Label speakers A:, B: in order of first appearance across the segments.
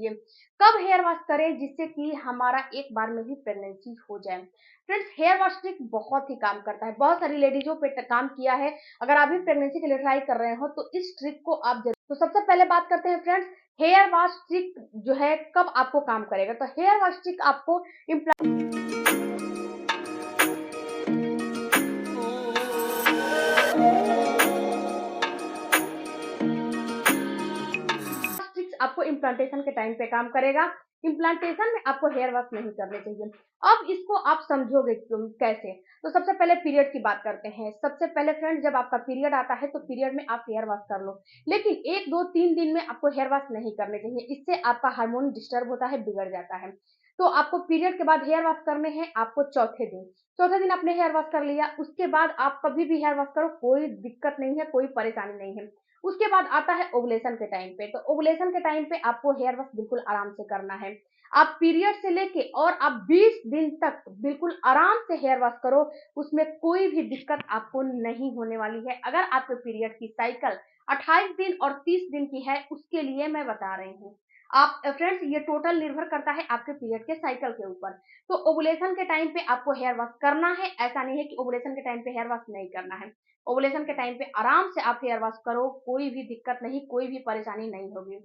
A: ये कब hair wash करें जिससे कि हमारा एक बार में ही प्रेगनेंसी हो जाए। फ्रेंड्स, हेयर वॉश ट्रिक बहुत ही काम करता है, बहुत सारी लेडीजों पे काम किया है। अगर आप भी प्रेगनेंसी के लिए ट्राई कर रहे हो तो इस ट्रिक को आप जरूर। तो सबसे पहले बात करते हैं फ्रेंड्स, हेयर वॉश ट्रिक जो है कब आपको काम करेगा। तो हेयर वॉश ट्रिक आपको ट्रिक्स आपको इम्प्लांटेशन के टाइम पे काम करेगा। इम्प्लांटेशन में आपको हेयर वॉश नहीं करने चाहिए। अब इसको आप समझोगे कैसे। तो सबसे पहले पीरियड की बात करते हैं। सबसे पहले फ्रेंड्स, जब आपका पीरियड आता है तो पीरियड में आप हेयर वॉश कर लो, लेकिन 1 2 3 दिन में आपको हेयर वॉश नहीं करने चाहिए। इससे आपका हार्मोन डिस्टर्ब होता है, बिगड़ जाता है। तो आपको पीरियड के बाद हेयर वॉश करने हैं आपको चौथे दिन आपने हेयर वॉश कर लिया, उसके बाद आप कभी भी हेयर वॉश करो, कोई दिक्कत नहीं है, कोई परेशानी नहीं है। उसके बाद आता है ओवुलेशन के टाइम पे। तो ओवुलेशन के टाइम पे आपको हेयर वॉश बिल्कुल आराम से करना है। आप पीरियड से लेके और आप 20 दिन तक बिल्कुल आराम से हेयर वॉश करो, उसमें कोई भी दिक्कत आपको नहीं होने वाली है। अगर आपके पीरियड की साइकिल 28 दिन और 30 दिन की है, उसके लिए मैं बता रही हूँ। आप फ्रेंड्स, ये टोटल निर्भर करता है आपके पीरियड के साइकिल के ऊपर। तो ओवुलेशन के टाइम पे आपको हेयर वॉश करना है, ऐसा नहीं है कि ओवुलेशन के टाइम पे हेयर वॉश नहीं करना है। ओवुलेशन के टाइम पे आराम से आप हेयर वॉश करो, कोई भी दिक्कत नहीं, कोई भी परेशानी नहीं होगी।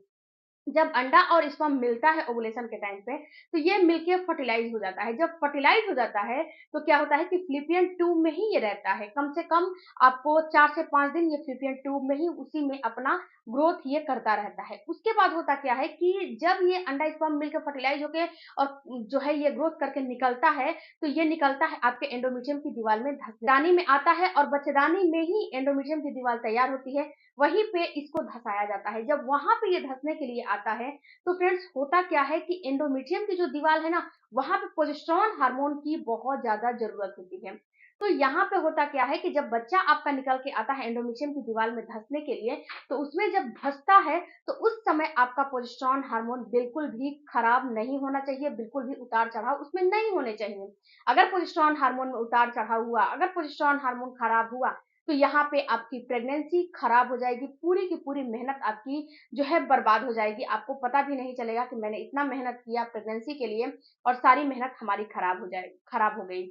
A: जब अंडा और स्पर्म मिलता है ओवुलेशन के टाइम पे, तो ये मिलके फर्टिलाइज हो जाता है। जब फर्टिलाइज हो जाता है तो क्या होता है कि फ्लिपियन ट्यूब में ही ये रहता है। कम से कम आपको 4 से 5 दिन ये फ्लिपियन ट्यूब में ही उसी में अपना ग्रोथ ये करता रहता है। उसके बाद होता क्या है कि जब ये अंडा स्पर्म मिलकर फर्टिलाइज होके और जो है ये ग्रोथ करके निकलता है, तो ये निकलता है आपके एंडोमेट्रियम की दीवार में धंसने में आता है, और बच्चेदानी में ही एंडोमेट्रियम की दीवार तैयार होती है। वहीं पे इसको धसाया जाता है। जब वहां पे ये धसने के लिए आता है, तो फ्रेंड्स होता क्या है कि एंडोमेट्रियम की जो दीवार है ना, वहां पे प्रोजेस्टेरोन हार्मोन की बहुत ज्यादा जरूरत होती है। तो यहाँ पे होता क्या है कि जब बच्चा आपका निकल के आता है एंडोमेट्रियम की दीवार में धसने के लिए, तो उसमें जब धसता है तो उस समय आपका प्रोजेस्टेरोन हार्मोन बिल्कुल भी खराब नहीं होना चाहिए, बिल्कुल भी उतार चढ़ाव उसमें नहीं होने चाहिए। अगर प्रोजेस्टेरोन हार्मोन में उतार चढ़ाव हुआ, अगर प्रोजेस्टेरोन हार्मोन खराब हुआ, तो यहाँ पे आपकी प्रेगनेंसी खराब हो जाएगी, पूरी की पूरी मेहनत आपकी जो है बर्बाद हो जाएगी। आपको पता भी नहीं चलेगा कि मैंने इतना मेहनत किया प्रेगनेंसी के लिए और सारी मेहनत हमारी खराब हो गई।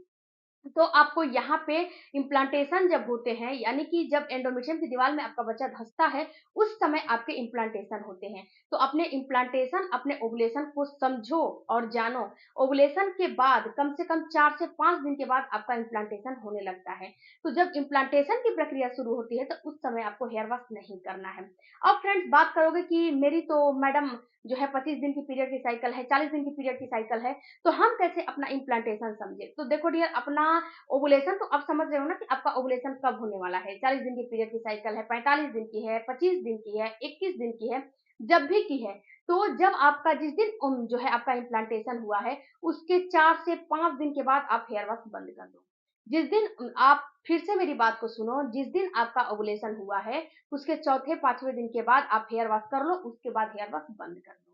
A: तो आपको यहाँ पे इम्प्लांटेशन जब होते हैं, यानी कि जब एंडोमेट्रियम की दीवार में आपका बच्चा धंसता है, उस समय आपके इम्प्लांटेशन होते हैं। तो अपने इम्प्लांटेशन, अपने ओवुलेशन को समझो और जानो। ओवुलेशन के बाद कम से कम 4 से 5 दिन के बाद आपका इम्प्लांटेशन होने लगता है। तो जब इम्प्लांटेशन की प्रक्रिया शुरू होती है, तो उस समय आपको हेयर वॉश नहीं करना है। अब फ्रेंड्स, बात करोगे कि मेरी तो मैडम जो है 25 दिन की पीरियड की साइकिल है, 40 दिन की पीरियड की साइकिल है, तो हम कैसे अपना इम्प्लांटेशन समझे। तो देखो डियर, अपना ओवुलेशन तो आप समझ रहे हो ना कि आपका ओवुलेशन कब होने वाला है। 40 दिन की पीरियड की साइकिल है, 45 दिन की है, 25 दिन की है, 21 दिन की है, जब भी की है। तो जब आपका जिस दिन जो है आपका इम्प्लांटेशन हुआ है, उसके 4 से 5 दिन के बाद आप हेयर वॉश बंद कर दो। जिस दिन आप फिर से मेरी बात को सुनो, जिस दिन आपका ओवुलेशन हुआ है, उसके चौथे 5वें दिन के बाद आप हेयर वॉश कर लो, उसके बाद हेयर वॉश बंद कर दो।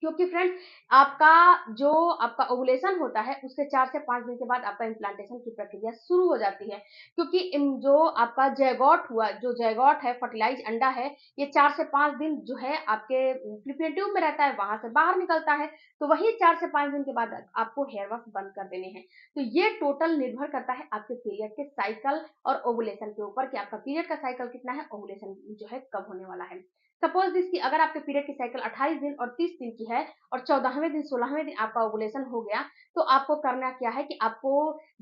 A: क्योंकि फ्रेंड्स, आपका ओवुलेशन होता है, उसके 4 से 5 दिन के बाद आपका इम्प्लांटेशन की प्रक्रिया शुरू हो जाती है। क्योंकि जो आपका ज़ायगोट हुआ, जो ज़ायगोट है, फर्टिलाइज अंडा है, ये 4 से 5 दिन जो है आपके फ्लूपियन ट्यूब में रहता है, वहां से बाहर निकलता है। तो वही 4 से 5 दिन के बाद आपको हेयर वॉश बंद कर देने हैं। तो ये टोटल निर्भर करता है आपके पीरियड के साइकिल और ओवुलेशन के ऊपर कि आपका पीरियड का साइकिल कितना है, ओवुलेशन जो है कब होने वाला है। सपोज दिस कि अगर आपके पीरियड की साइकिल 28 दिन और 30 दिन की है और 14वें दिन 16वें दिन आपका ओवुलेशन हो गया, तो आपको करना क्या है कि आपको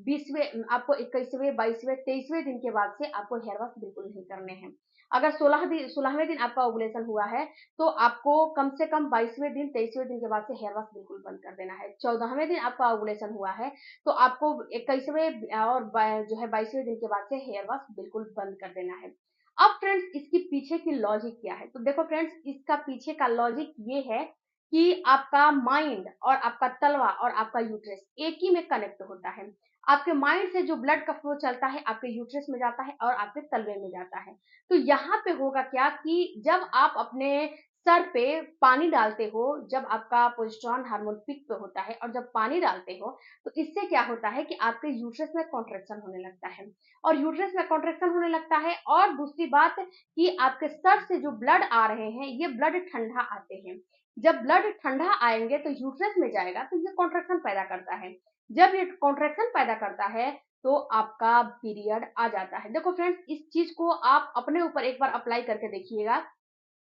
A: 21वें 22वें 23वें दिन के बाद से आपको हेयर वॉश बिल्कुल नहीं करने हैं। अगर 16वें दिन आपका ओवुलेशन हुआ है, तो आपको कम से कम 22वें दिन 23वें दिन के बाद से हेयर वॉश बिल्कुल बंद कर देना है। 14वें दिन आपका ओवुलेशन हुआ है, तो आपको 21वें और जो है 22वें दिन के बाद से हेयर वॉश बिल्कुल बंद कर देना है। अब फ्रेंड्स, इसके पीछे की लॉजिक क्या है। तो देखो फ्रेंड्स, इसका पीछे का लॉजिक ये है कि आपका माइंड और आपका तलवा और आपका यूट्रस एक ही में कनेक्ट होता है। आपके माइंड से जो ब्लड का फ्लो चलता है आपके यूट्रस में जाता है और आपके तलवे में जाता है। तो यहाँ पे होगा क्या कि जब आप अपने सर पे पानी डालते हो, जब आपका प्रोजेस्टेरोन हार्मोन पीक पे होता है और जब पानी डालते हो, तो इससे क्या होता है कि आपके यूट्रस में कॉन्ट्रैक्शन होने लगता है। और यूट्रस में कॉन्ट्रैक्शन होने लगता है, और दूसरी बात कि आपके सर से जो ब्लड आ रहे हैं, ये ब्लड ठंडा आते हैं। जब ब्लड ठंडा आएंगे तो यूट्रस में जाएगा तो ये कॉन्ट्रैक्शन पैदा करता है। जब ये कॉन्ट्रैक्शन पैदा करता है तो आपका पीरियड आ जाता है। देखो फ्रेंड्स, इस चीज को आप अपने ऊपर एक बार अप्लाई करके देखिएगा।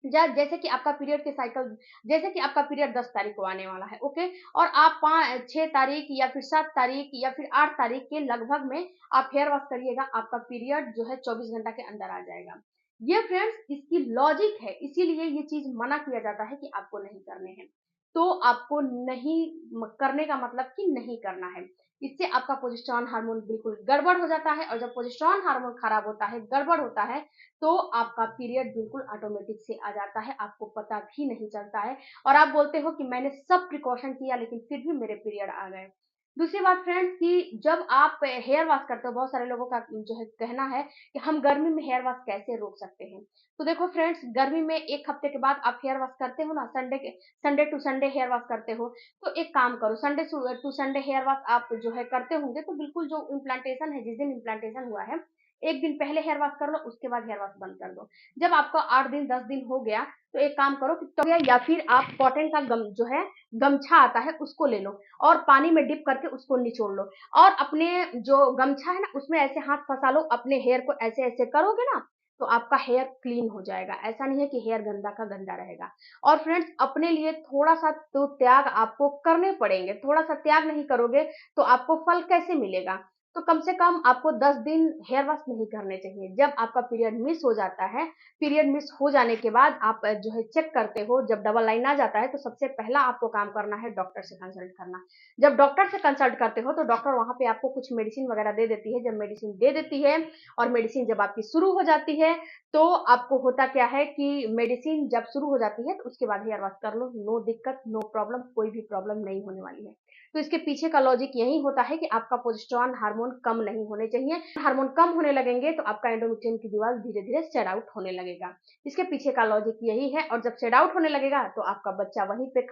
A: जैसे कि आपका पीरियड के साइकिल, जैसे कि आपका पीरियड 10 तारीख को आने वाला है, ओके, और आप 6 तारीख या फिर 7 तारीख या फिर 8 तारीख के लगभग में आप हेयर वॉश करिएगा, आपका पीरियड जो है 24 घंटा के अंदर आ जाएगा। ये फ्रेंड्स इसकी लॉजिक है, इसीलिए ये चीज मना किया जाता है कि आपको नहीं करने हैं। तो आपको नहीं करने का मतलब कि नहीं करना है। इससे आपका प्रोजेस्टेरॉन हार्मोन बिल्कुल गड़बड़ हो जाता है, और जब प्रोजेस्टेरॉन हार्मोन खराब होता है, गड़बड़ होता है, तो आपका पीरियड बिल्कुल ऑटोमेटिक से आ जाता है, आपको पता भी नहीं चलता है, और आप बोलते हो कि मैंने सब प्रिकॉशन किया लेकिन फिर भी मेरे पीरियड आ गए। दूसरी बात फ्रेंड्स कि जब आप हेयर वॉश करते हो, बहुत सारे लोगों का जो है कहना है कि हम गर्मी में हेयर वॉश कैसे रोक सकते हैं। तो देखो फ्रेंड्स, गर्मी में 1 हफ्ते के बाद आप हेयर वॉश करते हो ना, Sunday to Sunday hair wash करते हो, तो एक काम करो, Sunday to Sunday hair wash आप जो है करते होंगे, तो बिल्कुल जो इम्प्लांटेशन है, जिस दिन इम्प्लांटेशन हुआ है, एक दिन पहले हेयर वॉश कर लो, उसके बाद हेयर वॉश बंद कर दो। जब आपका 8 दिन 10 दिन हो गया, तो एक काम करो कि तो या फिर आप कॉटन का जो है गमछा आता है उसको ले लो, और पानी में डिप करके उसको निचोड़ लो, और अपने जो गमछा है ना उसमें ऐसे हाथ फंसा लो, अपने हेयर को ऐसे ऐसे करोगे ना, तो आपका हेयर क्लीन हो जाएगा। ऐसा नहीं है कि हेयर गंदा का गंदा रहेगा। और फ्रेंड्स, अपने लिए थोड़ा सा तो त्याग आपको करने पड़ेंगे, थोड़ा सा त्याग नहीं करोगे तो आपको फल कैसे मिलेगा। तो कम से कम आपको 10 दिन हेयर वॉश नहीं करने चाहिए। जब आपका पीरियड मिस हो जाता है, पीरियड मिस हो जाने के बाद आप जो है चेक करते हो, जब डबल लाइन आ जाता है, तो सबसे पहला आपको काम करना है डॉक्टर से कंसल्ट करना। जब डॉक्टर से कंसल्ट करते हो तो डॉक्टर वहां पे आपको कुछ मेडिसिन वगैरह दे देती है। जब मेडिसिन दे देती है और मेडिसिन जब आपकी शुरू हो जाती है, तो आपको होता क्या है कि मेडिसिन जब शुरू हो जाती है तो उसके बाद हेयर वॉश कर लो, नो दिक्कत, नो प्रॉब्लम, कोई भी प्रॉब्लम नहीं होने वाली है। तो इसके पीछे का लॉजिक यही होता है कि आपका प्रोजेस्टेरॉन हार्मोन कम नहीं होने चाहिए। हार्मोन कम होने लगेंगे तो आपका एंडोमेट्रियम की दीवार धीरे धीरे शेड आउट होने लगेगा। इसके पीछे का लॉजिक यही है, और जब शेड आउट होने लगेगा तो आपका बच्चा वहीं पे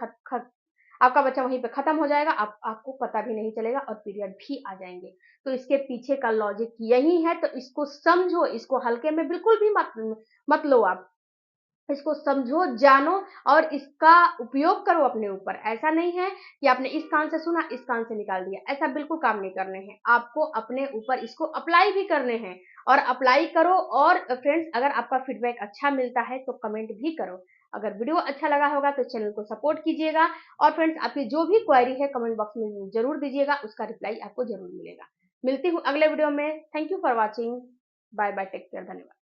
A: आपका बच्चा वहीं पे खत्म हो जाएगा, आपको पता भी नहीं चलेगा, और पीरियड भी आ जाएंगे। तो इसके पीछे का लॉजिक यही है, तो इसको समझो, इसको हल्के में बिल्कुल भी मत लो आप। इसको समझो, जानो, और इसका उपयोग करो अपने ऊपर। ऐसा नहीं है कि आपने इस कान से सुना, इस कान से निकाल दिया, ऐसा बिल्कुल काम नहीं करने हैं। आपको अपने ऊपर इसको अप्लाई भी करने हैं, और अप्लाई करो। और फ्रेंड्स, अगर आपका फीडबैक अच्छा मिलता है तो कमेंट भी करो। अगर वीडियो अच्छा लगा होगा तो चैनल को सपोर्ट कीजिएगा, और फ्रेंड्स आपकी जो भी क्वेरी है कमेंट बॉक्स में जरूर दीजिएगा, उसका रिप्लाई आपको जरूर मिलेगा। मिलती हूँ अगले वीडियो में। Thank you for watching. Bye bye, take care, धन्यवाद।